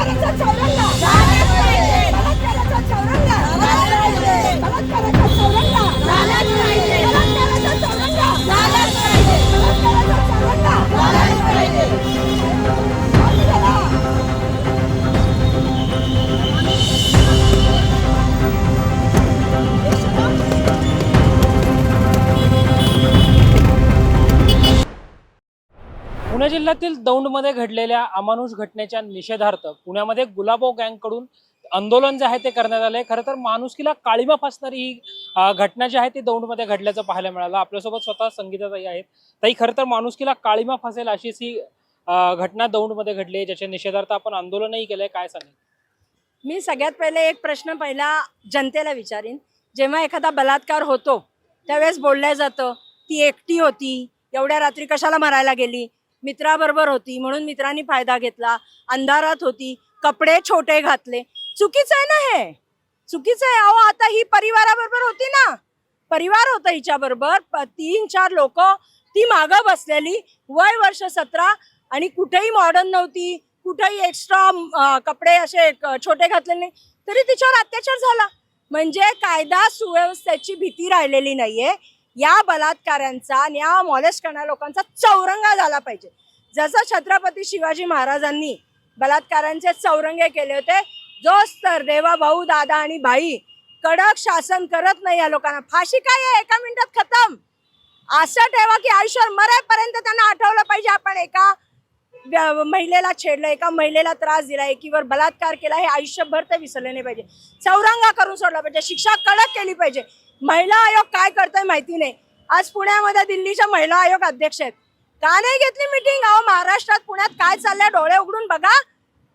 बलात्काराचा चौरंग झालाच पाहिजे. बलात्काराचा चौरंग झालाच पाहिजे. बलात्काराचा चौरंग झालाच पाहिजे. बलात्काराचा चौरंग झालाच पाहिजे. बलात्काराचा चौरंग झालाच पाहिजे. पुणे जिल्ह्यातील दौंडमध्ये घडलेल्या अमानुष घटनेच्या निषेधार्थ पुण्यामध्ये गुलाबो गँगकडून आंदोलन जे आहे ते करण्यात आले. खरं तर माणुसकीला काळिमा फासणारी ही घटना जी आहे ती दौंडमध्ये घडल्याचं पाहायला मिळालं. आपल्यासोबत स्वतः संगीताताई आहेत. ताई, खरं तर माणुसकीला काळिमा फासेल अशीच ही घटना दौंडमध्ये घडली, ज्याच्या निषेधार्थ आपण आंदोलनही केलंय. काय सांगेल? मी सगळ्यात पहिले एक प्रश्न पहिला जनतेला विचारीन. जेव्हा एखादा बलात्कार होतो त्यावेळेस बोलल्या जातं ती एकटी होती, एवढ्या रात्री कशाला मारायला गेली, मित्राबरोबर होती म्हणून मित्रांनी फायदा घेतला, अंधारात होती, कपडे छोटे घातले. चुकीचं आहे ना, हे चुकीचं आहे. अहो, आता ही परिवाराबरोबर होती ना, परिवार होता हिच्या बरोबर, 3-4 लोक, ती मागं बसलेली, वय वर्ष 17 आणि कुठेही मॉडर्न नव्हती, कुठेही एक्स्ट्रा कपडे असे छोटे घातलेले नाही, तरी तिच्यावर अत्याचार झाला. म्हणजे कायदा सुव्यवस्थेची भीती राहिलेली नाहीये. या बलात्कारांचा आणि या मॉलेस्ट करणाऱ्या लोकांचा चौरंगा झाला पाहिजे. जसं छत्रपती शिवाजी महाराजांनी बलात्कारांचे चौरंगे केले होते, जोच तर देवा, भाऊ, दादा आणि भाई कडक शासन करत नाही या लोकांना. फाशी काय आहे, 1 मिनिटात खतम. असं ठेवा की आयुष्य मरेपर्यंत त्यांना आठवलं पाहिजे आपण एका महिलेला छेडलं, एका महिलेला त्रास दिला, एकीवर बलात्कार केला, हे आयुष्यभर ते विसरले नाही पाहिजे. चौरंगा करून सोडला पाहिजे, शिक्षा कडक केली पाहिजे. महिला आयोग काय करतोय माहिती नाही. आज पुण्यामध्ये दिल्लीच्या महिला आयोग अध्यक्ष आहेत. का नाही घेतली मीटिंग? अहो, महाराष्ट्रात पुण्यात काय चाललंय डोळे उघडून बघा.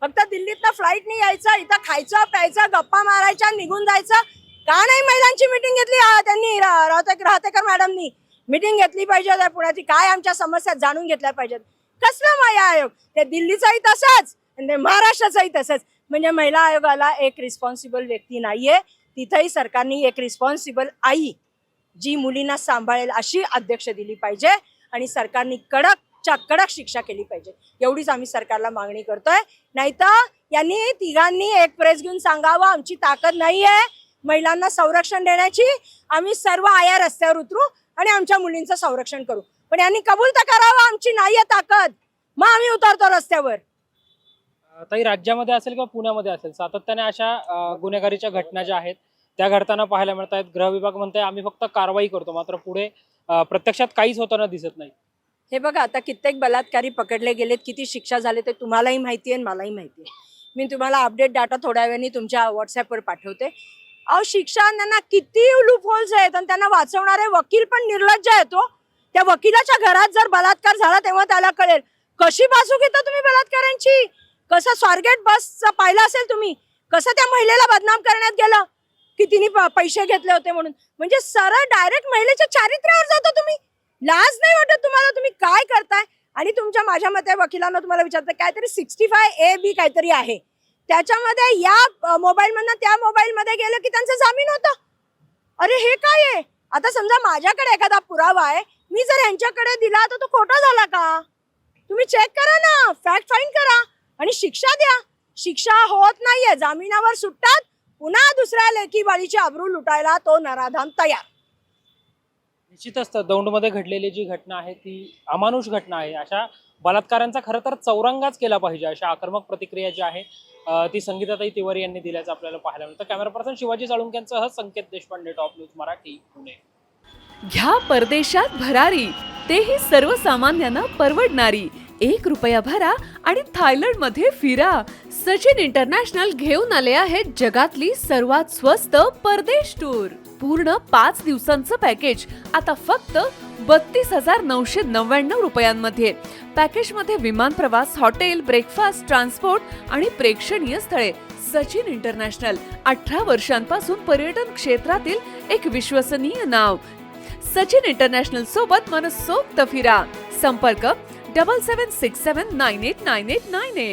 फक्त दिल्लीतनं फ्लाईटनी यायचं, इथं खायचं प्यायचं, गप्पा मारायच्या, निघून जायचं. का नाही महिलांची मीटिंग घेतली? त्यांनी राहतेकर मॅडमनी मीटिंग घेतली पाहिजे. पुण्याची काय आमच्या समस्या जाणून घेतल्या पाहिजेत. कसला महिला आयोग? ते दिल्लीचाही तसंच आणि महाराष्ट्राचाही तसंच. म्हणजे महिला आयोगाला एक रिस्पॉन्सिबल व्यक्ती नाहीये. तिथंही सरकारने एक रिस्पॉन्सिबल आई जी मुलींना सांभाळेल अशी अध्यक्ष दिली पाहिजे आणि सरकारने कडकच्या कडक शिक्षा केली पाहिजे. एवढीच आम्ही सरकारला मागणी करतोय. नाहीतर यांनी तिघांनी एक प्रेस घेऊन सांगावं आमची ताकद नाहीये महिलांना संरक्षण देण्याची, आम्ही सर्व आया रस्त्यावर उतरू आणि आमच्या मुलींचं संरक्षण करू. पण यांनी कबूल तर करावं आमची नाहीये ताकद, मग आम्ही उतरतो रस्त्यावर. ताई, राज्यामध्ये असेल किंवा पुण्यामध्ये असेल, सातत्याने अशा गुन्हेगारीच्या घटना ज्या आहेत त्या घडताना पाहायला मिळत आहेत. गृह विभाग म्हणते आम्ही फक्त कारवाई करतो, मात्र पुढे प्रत्यक्षात काहीच होताना दिसत नाही. हे बघा, आता कित्येक बलात्कारी पकडले गेलेत, किती शिक्षा झाले ते तुम्हालाही माहिती आहे, मलाही माहिती आहे. मी तुम्हाला अपडेट डाटा थोड्या वेळाने तुमच्या व्हॉट्सअपवर पाठवते. अहो, शिक्षा त्यांना किती लूपहोल्स आहेत आणि त्यांना वाचवणारे वकील पण निर्लज्ज येतो. त्या वकिलाच्या घरात जर बलात्कार झाला तेव्हा त्याला कळेल. कशी बाजू घेता तुम्ही बलात्कारांची? कसं स्वारगेट बस पाहिलं असेल तुम्ही, कसं त्या महिलेला बदनाम करण्यात गेलं की तिने पैसे घेतले होते म्हणून. म्हणजे सरळ डायरेक्ट महिलेच्या चारित्र्यावर जातो तुम्ही. लाज नाही वाटत तुम्हाला? तुम्ही काय करताय? आणि तुमच्या माझ्या मते वकिलांना तुम्हाला विचारतं, काहीतरी 65A(b) काहीतरी आहे त्याच्यामध्ये, या मोबाईल मधनं त्या मोबाईल मध्ये गेलं की त्यांचा जामीन होता. अरे हे काय आहे? आता समजा माझ्याकडे एखादा पुरावा आहे, मी जर यांच्याकडे दिला तर तो खोटा झाला का? तुम्ही चेक करा ना, फॅक्ट फाइंड करा आणि शिक्षा द्या. शिक्षा होत नाहीये, जामिनावर सुटतात, पुन्हा दुसऱ्या लेकी बाळीची अब्रू लुटायला तो नराधाम तयार. निश्चितच दौंडमध्ये घडलेली जी घटना आहे ती अमानुष घटना आहे. अशा बलात्कारांचा खरं तर चौरंगाच केला पाहिजे, अशा आक्रमक प्रतिक्रिया जी आहे ती संगीताताई तिवारी यांनी दिल्याचं आपल्याला पाहायला मिळतं. कॅमेरा पर्सन शिवाजी साळुंक्यांसह संकेत देशपांडे, टॉप न्यूज मराठी, पुणे. घ्या परदेशात भरारी, तेही सर्वसामान्यांना परवडणारी. 1 रुपया भरा आणि थायलंडमध्ये फिरा. सचिन इंटरनॅशनल घेऊन आले आहेत जगातली सर्वात स्वस्त परदेश टूर. पूर्ण 5 दिवसांचं पॅकेज आता फक्त 32,999 रुपयांमध्ये. पॅकेजमध्ये विमान प्रवास, हॉटेल, ब्रेकफास्ट, ट्रान्सपोर्ट आणि प्रेक्षणीय स्थळे. सचिन इंटरनॅशनल 18 वर्षांपासून पर्यटन क्षेत्रातील एक विश्वसनीय नाव. सचिन इंटरनॅशनल सोबत मनसोक्त फिरा. संपर्क 7767989898.